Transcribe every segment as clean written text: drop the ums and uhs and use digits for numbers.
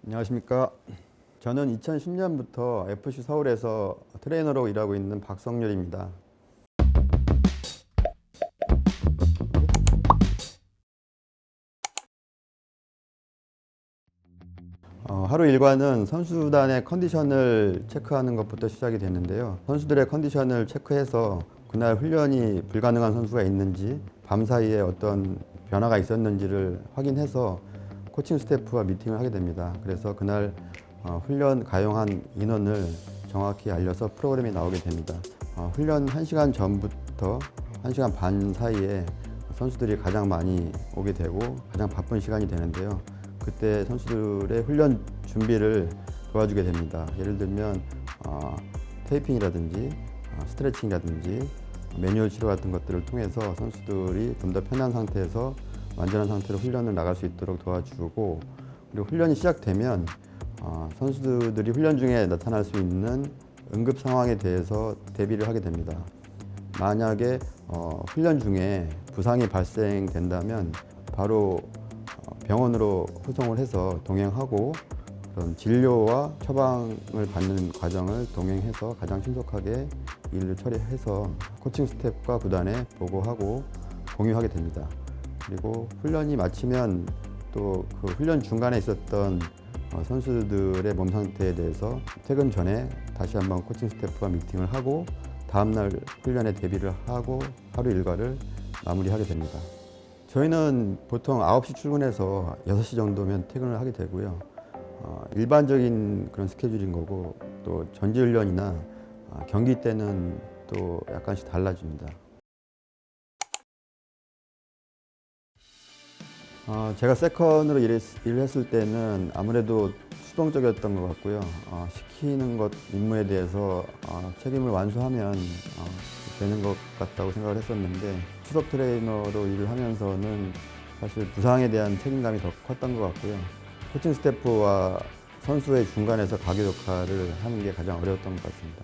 안녕하십니까. 저는 2010년부터 FC 서울에서 트레이너로 일하고 있는 박성렬입니다. 하루 일과는 선수단의 컨디션을 체크하는 것부터 시작이 되는데요. 선수들의 컨디션을 체크해서 그날 훈련이 불가능한 선수가 있는지, 밤 사이에 어떤 변화가 있었는지를 확인해서 코칭 스태프와 미팅을 하게 됩니다. 그래서 그날 훈련 가용한 인원을 정확히 알려서 프로그램이 나오게 됩니다. 훈련 1시간 전부터 1시간 반 사이에 선수들이 가장 많이 오게 되고 가장 바쁜 시간이 되는데요. 그때 선수들의 훈련 준비를 도와주게 됩니다. 예를 들면 테이핑이라든지 스트레칭이라든지 매뉴얼 치료 같은 것들을 통해서 선수들이 좀 더 편한 상태에서 완전한 상태로 훈련을 나갈 수 있도록 도와주고, 그리고 훈련이 시작되면 선수들이 훈련 중에 나타날 수 있는 응급 상황에 대해서 대비를 하게 됩니다. 만약에 훈련 중에 부상이 발생된다면 바로 병원으로 후송을 해서 동행하고 그런 진료와 처방을 받는 과정을 동행해서 가장 신속하게 일을 처리해서 코칭 스태프과 구단에 보고하고 공유하게 됩니다. 그리고 훈련이 마치면 또 그 훈련 중간에 있었던 선수들의 몸 상태에 대해서 퇴근 전에 다시 한번 코칭 스태프와 미팅을 하고 다음날 훈련에 대비를 하고 하루 일과를 마무리하게 됩니다. 저희는 보통 9시 출근해서 6시 정도면 퇴근을 하게 되고요. 일반적인 그런 스케줄인 거고, 또 전지훈련이나 경기 때는 또 약간씩 달라집니다. 제가 세컨으로 일을 했을 때는 아무래도 수동적이었던 것 같고요. 시키는 것 임무에 대해서 책임을 완수하면 되는 것 같다고 생각을 했었는데, 수석 트레이너로 일을 하면서는 사실 부상에 대한 책임감이 더 컸던 것 같고요. 코칭 스태프와 선수의 중간에서 가교 역할을 하는 게 가장 어려웠던 것 같습니다.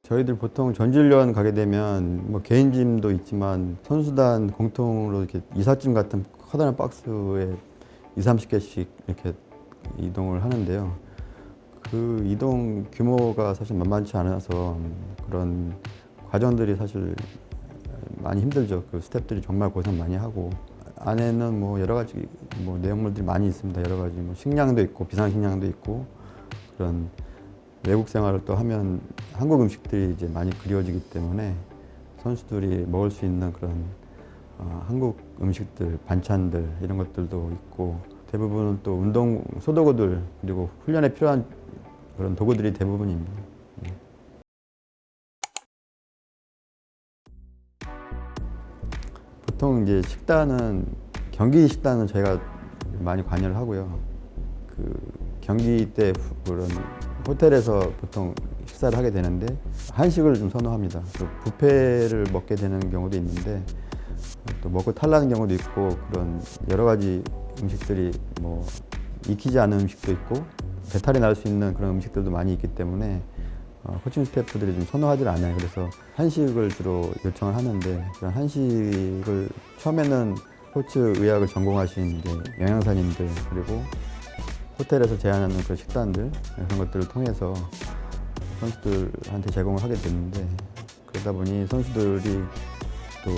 저희들 보통 전지훈련 가게 되면 뭐 개인 짐도 있지만 선수단 공통으로 이렇게 이삿짐 같은 커다란 박스에 20-30개씩 이렇게 이동을 하는데요. 그 이동 규모가 사실 만만치 않아서 그런 과정들이 사실 많이 힘들죠. 그 스태프들이 정말 고생 많이 하고, 안에는 뭐 여러 가지 뭐 내용물들이 많이 있습니다. 여러 가지 뭐 식량도 있고 비상식량도 있고, 그런 외국 생활을 또 하면 한국 음식들이 이제 많이 그리워지기 때문에 선수들이 먹을 수 있는 그런 한국 음식들, 반찬들 이런 것들도 있고, 대부분은 또 운동 소도구들 그리고 훈련에 필요한 그런 도구들이 대부분입니다. 예. 보통 이제 식단은 경기 식단은 저희가 많이 관여를 하고요. 그 경기 때 그런 호텔에서 보통 식사를 하게 되는데 한식을 좀 선호합니다. 또 뷔페를 먹게 되는 경우도 있는데 또 먹고 탈나는 경우도 있고, 그런 여러 가지 음식들이 뭐 익히지 않은 음식도 있고 배탈이 날 수 있는 그런 음식들도 많이 있기 때문에 코칭 스태프들이 좀 선호하지 않아요. 그래서 한식을 주로 요청을 하는데, 그런 한식을 처음에는 스포츠 의학을 전공하신 이제 영양사님들 그리고 호텔에서 제안하는 그 식단들 그런 것들을 통해서 선수들한테 제공을 하게 됐는데, 그러다 보니 선수들이 또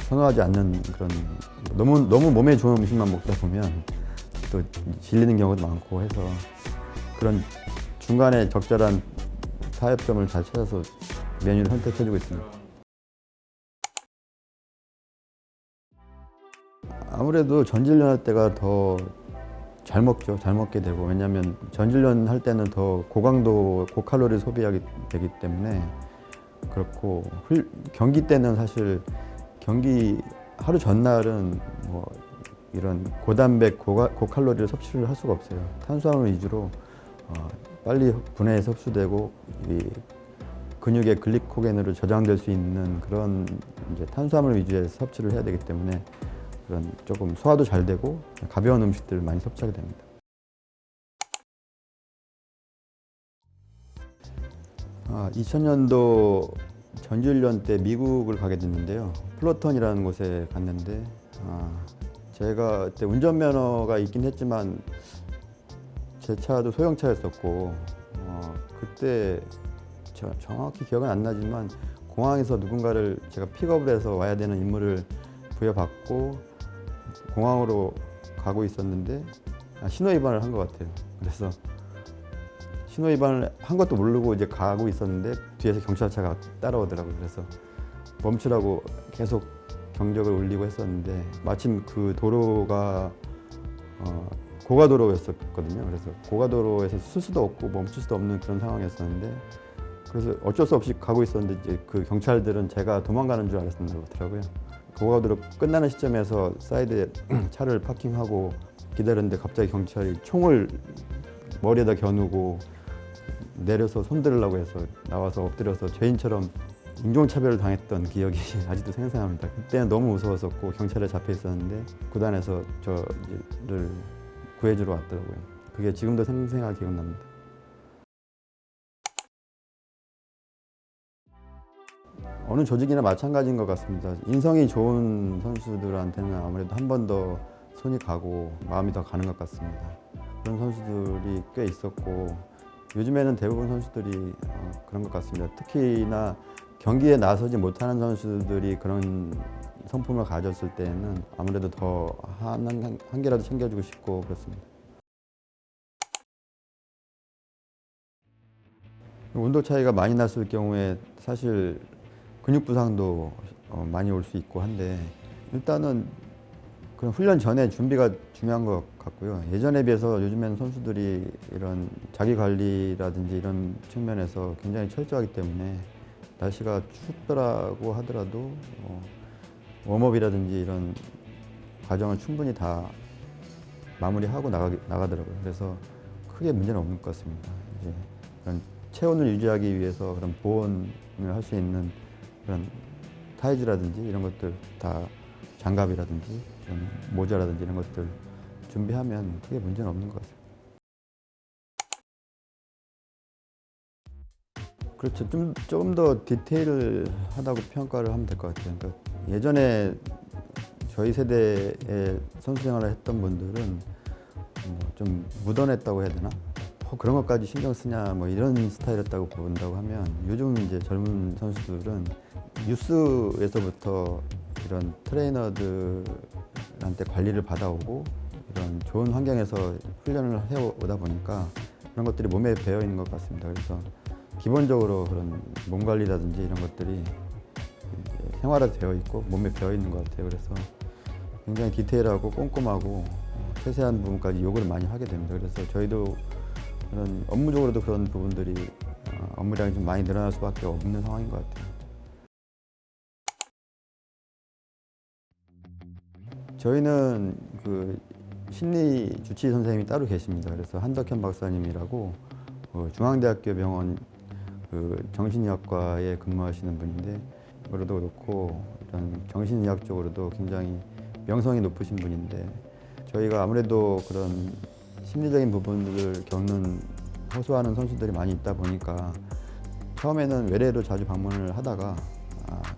선호하지 않는 그런 너무 몸에 좋은 음식만 먹다 보면 또 질리는 경우도 많고 해서 그런 중간에 적절한 타협점을 잘 찾아서 메뉴를 선택해주고 있습니다. 아무래도 전지훈련 할 때가 더 잘 먹죠. 잘 먹게 되고, 왜냐하면 전지훈련 할 때는 더 고강도, 고칼로리 소비하게 되기 때문에 그렇고, 경기 때는 사실 경기 하루 전날은 뭐 이런 고단백, 고칼로리를 섭취를 할 수가 없어요. 탄수화물 위주로 빨리 분해해서 흡수되고 이 근육의 글리코겐으로 저장될 수 있는 그런 이제 탄수화물 위주의 섭취를 해야 되기 때문에 그런 조금 소화도 잘 되고 가벼운 음식들을 많이 섭취하게 됩니다. 2000년도 전지훈련 때 미국을 가게 됐는데요. 플로턴이라는 곳에 갔는데 제가 그때 운전면허가 있긴 했지만 제 차도 소형차였었고 그때 정확히 기억은 안 나지만 공항에서 누군가를 제가 픽업을 해서 와야 되는 임무를 부여받고 공항으로 가고 있었는데 신호 위반을 한 것 같아요. 그래서 신호 위반을 한 것도 모르고 이제 가고 있었는데 뒤에서 경찰차가 따라오더라고요. 그래서 멈추라고 계속 경적을 울리고 했었는데 마침 그 도로가 고가도로였었거든요. 그래서 고가도로에서 쓸 수도 없고 멈출 수도 없는 그런 상황이었었는데 그래서 어쩔 수 없이 가고 있었는데 이제 그 경찰들은 제가 도망가는 줄 알았나 보더라고요. 고가도로 끝나는 시점에서 사이드에 차를 파킹하고 기다렸는데 갑자기 경찰이 총을 머리에다 겨누고 내려서 손들으려고 해서 나와서 엎드려서 죄인처럼 인종차별을 당했던 기억이 아직도 생생합니다. 그때는 너무 무서웠었고 경찰에 잡혀 있었는데 구단에서 저를 구해주러 왔더라고요. 그게 지금도 생생하게 기억납니다. 어느 조직이나 마찬가지인 것 같습니다. 인성이 좋은 선수들한테는 아무래도 한 번 더 손이 가고 마음이 더 가는 것 같습니다. 그런 선수들이 꽤 있었고 요즘에는 대부분 선수들이 그런 것 같습니다. 특히나 경기에 나서지 못하는 선수들이 그런 성품을 가졌을 때는 아무래도 더 한 개라도 챙겨주고 싶고 그렇습니다. 온도 차이가 많이 났을 경우에 사실 근육 부상도 많이 올 수 있고 한데 일단은 그런 훈련 전에 준비가 중요한 것 같고요. 예전에 비해서 요즘에는 선수들이 이런 자기 관리라든지 이런 측면에서 굉장히 철저하기 때문에 날씨가 춥더라고 하더라도 웜업이라든지 이런 과정을 충분히 다 마무리하고 나가더라고요. 그래서 크게 문제는 없는 것 같습니다. 이제 그런 체온을 유지하기 위해서 그런 보온을 할 수 있는 그런 타이즈라든지 이런 것들 다 장갑이라든지 이런 모자라든지 이런 것들 준비하면 크게 문제는 없는 것 같습니다. 그렇죠. 조금 더 디테일하다고 평가를 하면 될 것 같아요. 그러니까 예전에 저희 세대의 선수 생활을 했던 분들은 좀 묻어냈다고 해야 되나? 그런 것까지 신경 쓰냐 뭐 이런 스타일이었다고 본다고 하면 요즘 이제 젊은 선수들은 뉴스에서부터 이런 트레이너들한테 관리를 받아오고 이런 좋은 환경에서 훈련을 해오다 보니까 그런 것들이 몸에 배어 있는 것 같습니다. 그래서 기본적으로 그런 몸 관리라든지 이런 것들이 생활화 되어 있고 몸에 배어 있는 것 같아요. 그래서 굉장히 디테일하고 꼼꼼하고 세세한 부분까지 요구를 많이 하게 됩니다. 그래서 저희도 그런 업무적으로도 그런 부분들이 업무량이 좀 많이 늘어날 수밖에 없는 상황인 것 같아요. 저희는 그 심리 주치의 선생님이 따로 계십니다. 그래서 한덕현 박사님이라고 중앙대학교 병원 그 정신의학과에 근무하시는 분인데 그로도 그렇고 이런 정신의학 쪽으로도 굉장히 명성이 높으신 분인데 저희가 아무래도 그런 심리적인 부분들을 겪는 호소하는 선수들이 많이 있다 보니까 처음에는 외래로 자주 방문을 하다가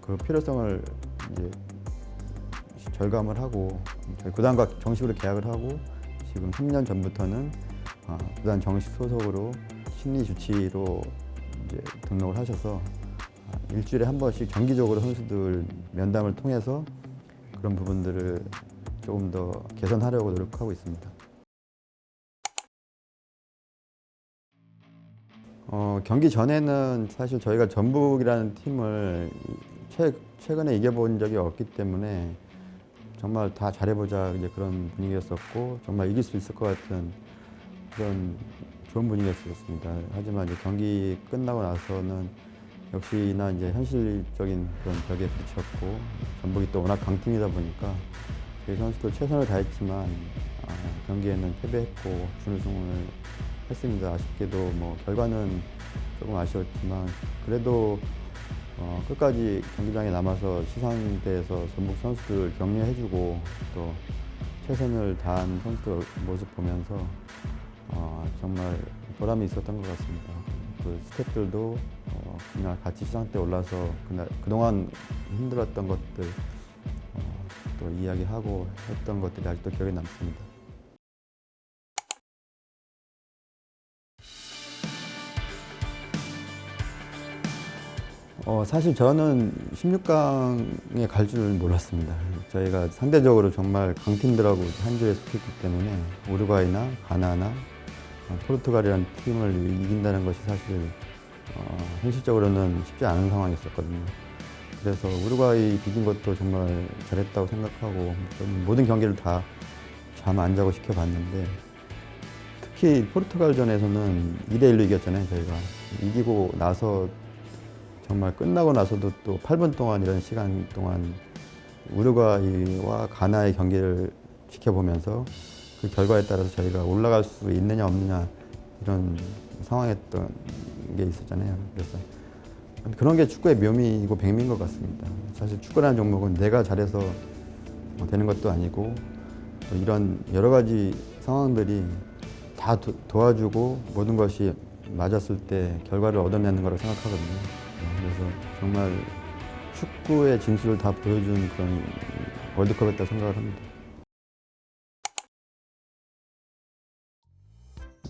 그 필요성을 이제 절감을 하고 저희 구단과 정식으로 계약을 하고 지금 3년 전부터는 구단 정식 소속으로 심리 주치의로 이제 등록을 하셔서 일주일에 한 번씩 정기적으로 선수들 면담을 통해서 그런 부분들을 조금 더 개선하려고 노력하고 있습니다. 경기 전에는 사실 저희가 전북이라는 팀을 최근에 이겨본 적이 없기 때문에 정말 다 잘해보자 이제 그런 분위기였었고 정말 이길 수 있을 것 같은 그런 좋은 분위기였습니다. 하지만 이제 경기 끝나고 나서는 역시나 이제 현실적인 그런 벽에 부딪혔고 전북이 또 워낙 강팀이다 보니까 저희 선수도 최선을 다했지만 경기에는 패배했고 준우승을 했습니다. 아쉽게도 뭐 결과는 조금 아쉬웠지만 그래도 끝까지 경기장에 남아서 시상대에서 전북 선수들 격려해주고 또 최선을 다한 선수들 모습 보면서 정말 보람이 있었던 것 같습니다. 그 스태프들도 그날 같이 시상대 올라서 그동안 힘들었던 것들 또 이야기하고 했던 것들이 아직도 기억에 남습니다. 사실 저는 16강에 갈 줄 몰랐습니다. 저희가 상대적으로 정말 강팀들하고 한 조에 속했기 때문에 우루과이나 가나나 포르투갈이라는 팀을 이긴다는 것이 사실 현실적으로는 쉽지 않은 상황이었었거든요. 그래서 우루과이 비긴 것도 정말 잘했다고 생각하고 모든 경기를 다 잠 안 자고 지켜봤는데 특히 포르투갈전에서는 2대1로 이겼잖아요. 저희가 이기고 나서 정말 끝나고 나서도 또 8분 동안 이런 시간 동안 우루과이와 가나의 경기를 지켜보면서 그 결과에 따라서 저희가 올라갈 수 있느냐 없느냐 이런 상황이었던 게 있었잖아요. 그래서 그런 게 축구의 묘미이고 백미인 것 같습니다. 사실 축구라는 종목은 내가 잘해서 되는 것도 아니고 또 이런 여러 가지 상황들이 다 도와주고 모든 것이 맞았을 때 결과를 얻어내는 거라고 생각하거든요. 그래서 정말 축구의 진수를 다 보여준 그런 월드컵이었다고 생각을 합니다.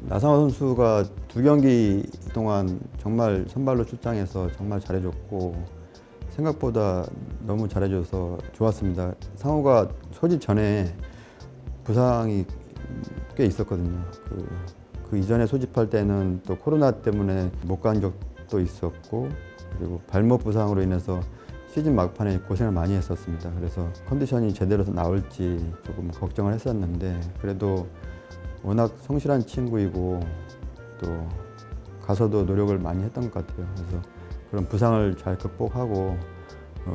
나상호 선수가 2경기 동안 정말 선발로 출장해서 정말 잘해줬고 생각보다 너무 잘해줘서 좋았습니다. 상호가 소집 전에 부상이 꽤 있었거든요. 그 이전에 소집할 때는 또 코로나 때문에 못 간 적도 있었고 그리고 발목 부상으로 인해서 시즌 막판에 고생을 많이 했었습니다. 그래서 컨디션이 제대로 나올지 조금 걱정을 했었는데 그래도 워낙 성실한 친구이고 또 가서도 노력을 많이 했던 것 같아요. 그래서 그런 부상을 잘 극복하고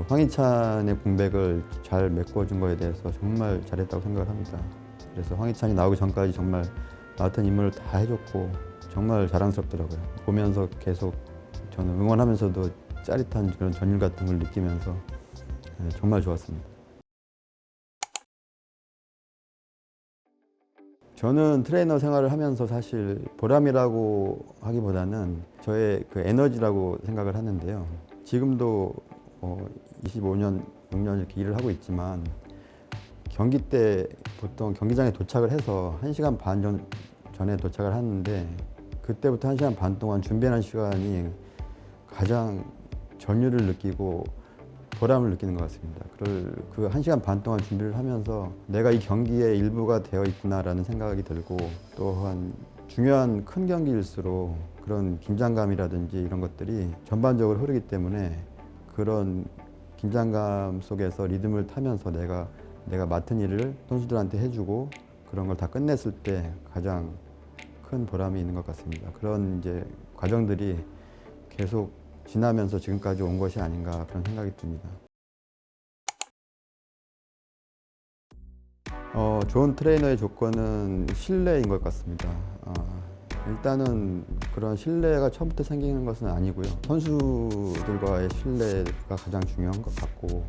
황희찬의 공백을 잘 메꿔준 거에 대해서 정말 잘했다고 생각을 합니다. 그래서 황희찬이 나오기 전까지 정말 맡은 임무를 다 해줬고 정말 자랑스럽더라고요. 보면서 계속 저는 응원하면서도 짜릿한 그런 전율 같은 걸 느끼면서 정말 좋았습니다. 저는 트레이너 생활을 하면서 사실 보람이라고 하기보다는 저의 그 에너지라고 생각을 하는데요. 지금도 25년, 6년 이렇게 일을 하고 있지만 경기 때 보통 경기장에 도착을 해서 1시간 반 전에 도착을 하는데 그때부터 1시간 반 동안 준비하는 시간이 가장 전율을 느끼고 보람을 느끼는 것 같습니다. 그 1시간 반 동안 준비를 하면서 내가 이 경기의 일부가 되어 있구나라는 생각이 들고 또한 중요한 큰 경기일수록 그런 긴장감이라든지 이런 것들이 전반적으로 흐르기 때문에 그런 긴장감 속에서 리듬을 타면서 내가 맡은 일을 선수들한테 해주고 그런 걸 다 끝냈을 때 가장 큰 보람이 있는 것 같습니다. 그런 이제 과정들이 계속 지나면서 지금까지 온 것이 아닌가 그런 생각이 듭니다. 좋은 트레이너의 조건은 신뢰인 것 같습니다. 일단은 그런 신뢰가 처음부터 생기는 것은 아니고요. 선수들과의 신뢰가 가장 중요한 것 같고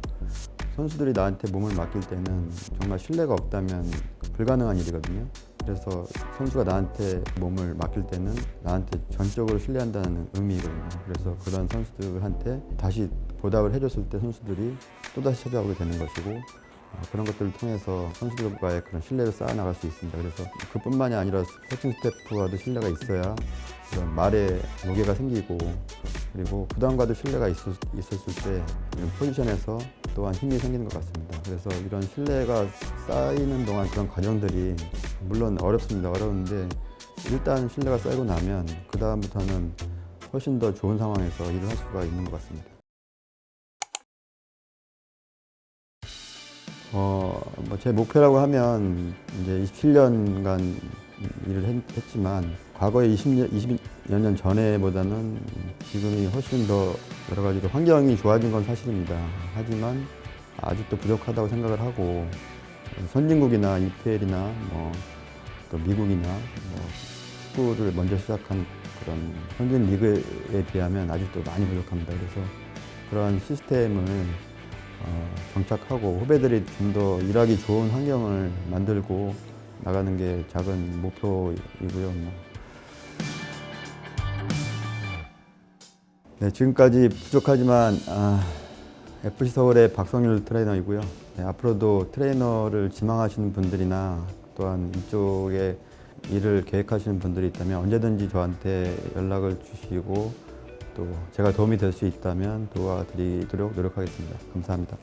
선수들이 나한테 몸을 맡길 때는 정말 신뢰가 없다면 불가능한 일이거든요. 그래서 선수가 나한테 몸을 맡길 때는 나한테 전적으로 신뢰한다는 의미거든요. 그래서 그런 선수들한테 다시 보답을 해줬을 때 선수들이 또다시 찾아오게 되는 것이고 그런 것들을 통해서 선수들과의 그런 신뢰를 쌓아나갈 수 있습니다. 그래서 그뿐만이 아니라 코칭 스태프와도 신뢰가 있어야 그런 말에 무게가 생기고 그리고 구단과도 신뢰가 있었을 때 이런 포지션에서 또한 힘이 생기는 것 같습니다. 그래서 이런 신뢰가 쌓이는 동안 그런 과정들이 물론 어렵습니다. 어려운데 일단 신뢰가 쌓이고 나면 그 다음부터는 훨씬 더 좋은 상황에서 일을 할 수가 있는 것 같습니다. 제 목표라고 하면 이제 27년간 일을 했지만 과거에 20여 년 전에보다는 지금이 훨씬 더 여러 가지로 환경이 좋아진 건 사실입니다. 하지만 아직도 부족하다고 생각을 하고 선진국이나 EPL이나 또 미국이나 축구를 먼저 시작한 그런 선진 리그에 비하면 아직도 많이 부족합니다. 그래서 그런 시스템을 정착하고 후배들이 좀 더 일하기 좋은 환경을 만들고 나가는 게 작은 목표이고요. 네, 지금까지 부족하지만 FC 서울의 박성률 트레이너이고요. 네, 앞으로도 트레이너를 지망하시는 분들이나 또한 이쪽에 일을 계획하시는 분들이 있다면 언제든지 저한테 연락을 주시고 또 제가 도움이 될 수 있다면 도와드리도록 노력하겠습니다. 감사합니다.